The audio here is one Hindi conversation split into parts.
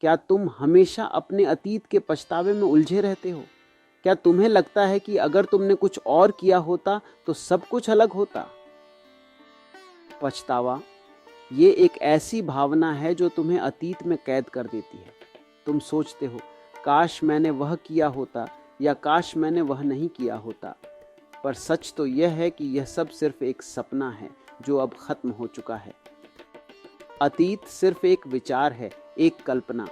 क्या तुम हमेशा अपने अतीत के पछतावे में उलझे रहते हो? क्या तुम्हें लगता है कि अगर तुमने कुछ और किया होता तो सब कुछ अलग होता? पछतावा ये एक ऐसी भावना है जो तुम्हें अतीत में कैद कर देती है। तुम सोचते हो, काश मैंने वह किया होता या काश मैंने वह नहीं किया होता। पर सच तो यह है कि यह सब सिर्फ एक सपना है जो अब खत्म हो चुका है। अतीत सिर्फ एक विचार है, एक कल्पना।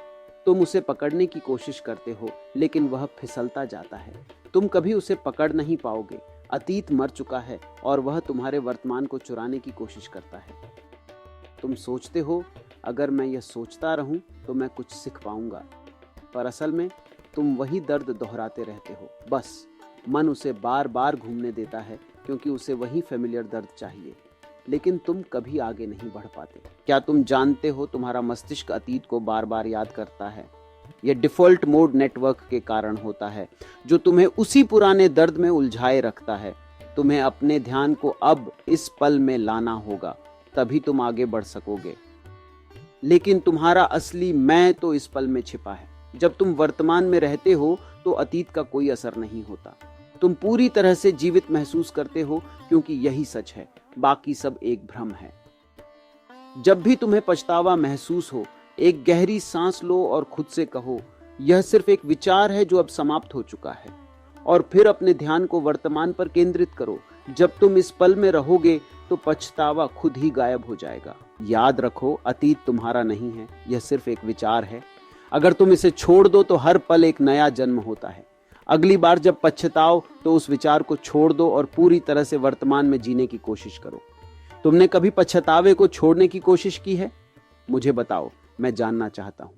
तुम उसे पकड़ने की कोशिश करते हो, लेकिन वह फिसलता जाता है। तुम कभी उसे पकड़ नहीं पाओगे। अतीत मर चुका है और वह तुम्हारे वर्तमान को चुराने की कोशिश करता है। तुम सोचते हो, अगर मैं यह सोचता रहूं तो मैं कुछ सीख पाऊंगा। पर असल में तुम वही दर्द दोहराते रहते हो। बस मन उसे बार बार घूमने देता है, क्योंकि उसे वही फेमिलियर दर्द चाहिए। लेकिन तुम कभी आगे नहीं बढ़ पाते। क्या तुम जानते हो, तुम्हारा मस्तिष्क अतीत को बार बार याद करता है। यह डिफॉल्ट मोड नेटवर्क के कारण होता है, जो तुम्हें उसी पुराने दर्द में उलझाए रखता है। तुम्हें अपने ध्यान को अब इस पल में लाना होगा, तभी तुम आगे बढ़ सकोगे। लेकिन तुम्हारा असली मैं तो इस पल में छिपा है। जब तुम वर्तमान में रहते हो तो अतीत का कोई असर नहीं होता। तुम पूरी तरह से जीवित महसूस करते हो, क्योंकि यही सच है, बाकी सब एक भ्रम है। जब भी तुम्हें पछतावा महसूस हो, एक गहरी सांस लो और खुद से कहो, यह सिर्फ एक विचार है जो अब समाप्त हो चुका है। और फिर अपने ध्यान को वर्तमान पर केंद्रित करो। जब तुम इस पल में रहोगे तो पछतावा खुद ही गायब हो जाएगा। याद रखो, अतीत तुम्हारा नहीं है, यह सिर्फ एक विचार है। अगर तुम इसे छोड़ दो तो हर पल एक नया जन्म होता है। अगली बार जब पछताओ तो उस विचार को छोड़ दो और पूरी तरह से वर्तमान में जीने की कोशिश करो। तुमने कभी पछतावे को छोड़ने की कोशिश की है? मुझे बताओ, मैं जानना चाहता हूं।